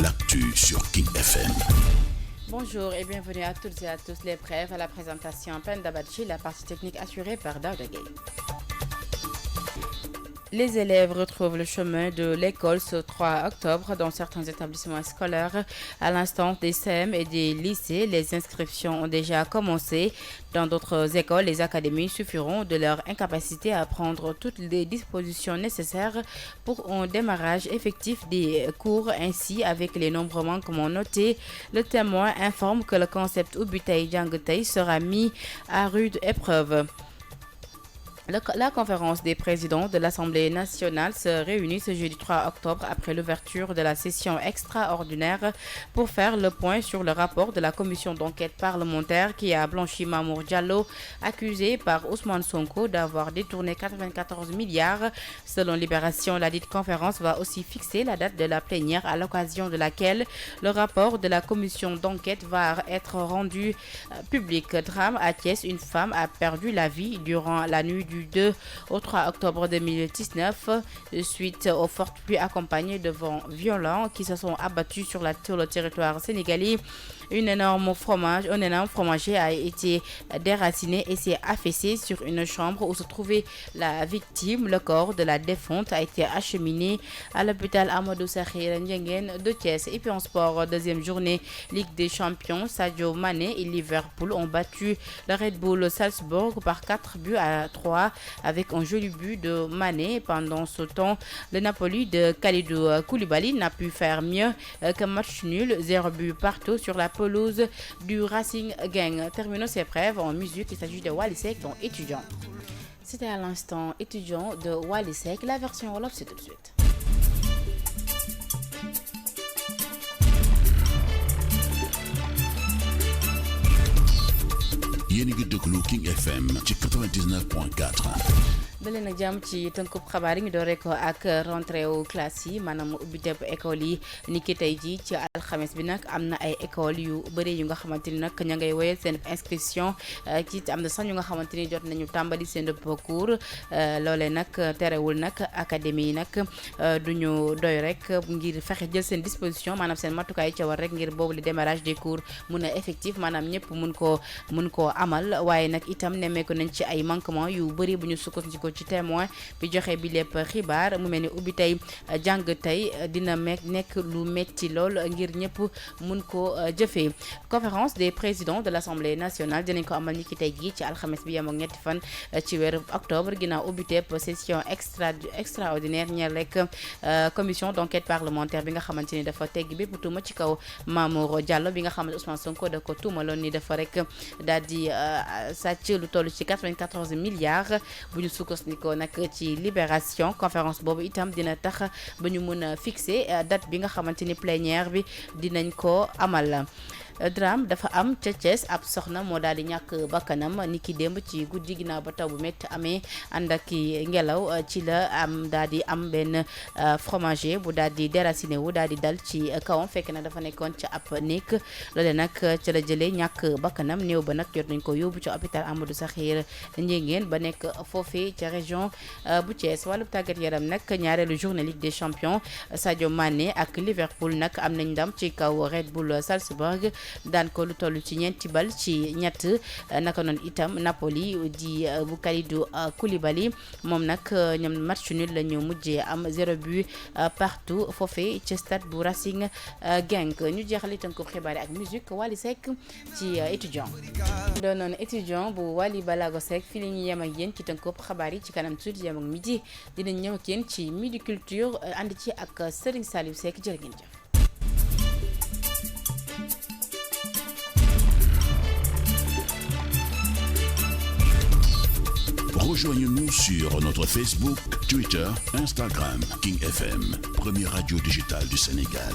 l'actu sur King FM. Bonjour et bienvenue à toutes et à tous. Les brèves à la présentation Penda Badji, la partie technique assurée par Daouda Gueye. Les élèves retrouvent le chemin de l'école ce 3 octobre dans certains établissements scolaires. À l'instant des CEM et des lycées, les inscriptions ont déjà commencé. Dans d'autres écoles, les académies suffiront de leur incapacité à prendre toutes les dispositions nécessaires pour un démarrage effectif des cours. Ainsi, avec les nombreux manquements notés, le Témoin informe que le concept Ubitei Djangtei sera mis à rude épreuve. La conférence des présidents de l'Assemblée nationale se réunit ce jeudi 3 octobre après l'ouverture de la session extraordinaire pour faire le point sur le rapport de la commission d'enquête parlementaire qui a blanchi Mamour Diallo, accusé par Ousmane Sonko d'avoir détourné 94 milliards. Selon Libération, la dite conférence va aussi fixer la date de la plénière à l'occasion de laquelle le rapport de la commission d'enquête va être rendu public. Drame à Thiès, une femme a perdu la vie durant la nuit du 2 au 3 octobre 2019 suite aux fortes pluies accompagnées de vents violents qui se sont abattus sur le territoire sénégalais. Un énorme fromager a été déraciné et s'est affaissé sur une chambre où se trouvait la victime. Le corps de la défunte a été acheminé à l'hôpital Amadou Sakhir Ndiéguène de Thiès. Et puis en sport, deuxième journée Ligue des Champions, Sadio Mané et Liverpool ont battu le Red Bull Salzbourg par 4-3 avec un joli but de Mané. Pendant ce temps, le Napoli de Kalidou Koulibaly n'a pu faire mieux qu'un match nul, 0 but partout sur la pelouse du Racing Gang. Terminons ces brèves en musique. Il s'agit de Wally Seck, dont Étudiant. C'était à l'instant Étudiant de Wally Seck. La version Wolof, c'est tout de suite. yéen a ngi déglu King FM ci 99.4. daleen ak jàmm ci tënkub xabaar yi ñu doore ko ak rentrée wu classe yi maanaam ubbiteb école yi ni ki tey ji ci alxames bi nag am na ay école yu bëri yu nga xamante ni nag ña ngay woyal seen inscription ci am na sax ñu nga xamante ni jot nañu tàmbali seen cours loolee nag terewul nag académie yi nag duñu doy rek ngir fexe jël seen disposition maanaam seen matukaay ca war rek ngir boobu le démarrage des cours mun a effectif maanaam ñëpp mun koo amal waaye nag itam nemmeeku nañ ci ay manquement yu bëri bu ñu sukkandiku ci Témoin bi joxe bi lépp xibaar mu mel ni ubbi tey jàng tey dina nekk lu metti lool ngir ñëpp mun ko jëfee. Conférence des présidents de l'Assemblée nationale dinañ ko amal ni ki tey gi ci alxames bi yem ak ñetti fan ci weeru octobre ginnaaw ubbi tepp session extraordinaire ñeel rek commission d'enquête parlementaire bi nga xamante ni dafa tegg bépp tuuma ci kaw Mamour Diallo bi nga xamante Ousmane Sonko da ko tuumaloon ni dafa rek daal di sàcc lu toll ci 94 milliards bu ñu sukkandikoo nag ci Libération. Conférence boobu itam dina tax ba ñu mën a fixer date bi nga xamante ni plénière bi dinañ ko amal. Drame dafa am ca Thiès ab soxna moo daal di ñàkk bakkanam ni ki démb ci guddi ginnaaw ba taw bu métti amee ànd ak ngelaw ci la am daal di am benn fromager bu daal di déraciné wu daal di dal ci kawam fekk na dafa nekkoon ca ab néeg loole nag ca la jëlee ñàkk bakkanam néew ba nag jot nañ ko yóbbu ca hôpital Amadou Sakhir Ndiéguène ba nekk foofee ca région bu Thiès. wàllu tàggat yaram nag ñaareelu journée Ligue des Champions Sadio Mané ak Liverpool nag am nañ ndam ci kaw Red Bull Salzbourg daan ko lu toll ci ñeenti bal ci ñett naka noonu itam Napoli di bu Kalidou Koulibaly moom nag ñoom match nul la ñu mujjee am 0 but partout foofee ci stade bu Racing Gang. ñu jeexal itam ko xibaar ak musique Wally Seck ci Étudiant. doonoon Étudiant bu Wally Balago Seck fii la ñuy yem ak yéen ci tënkub xabaar yi ci kanam tuuti yem ak midi dinañ ñëw ak yéen ci midi culture ànd ci ak Serigne Saliou Seck jërë ngeen jëf. Rejoignez-nous sur notre Facebook, Twitter, Instagram, King FM, première radio digitale du Sénégal.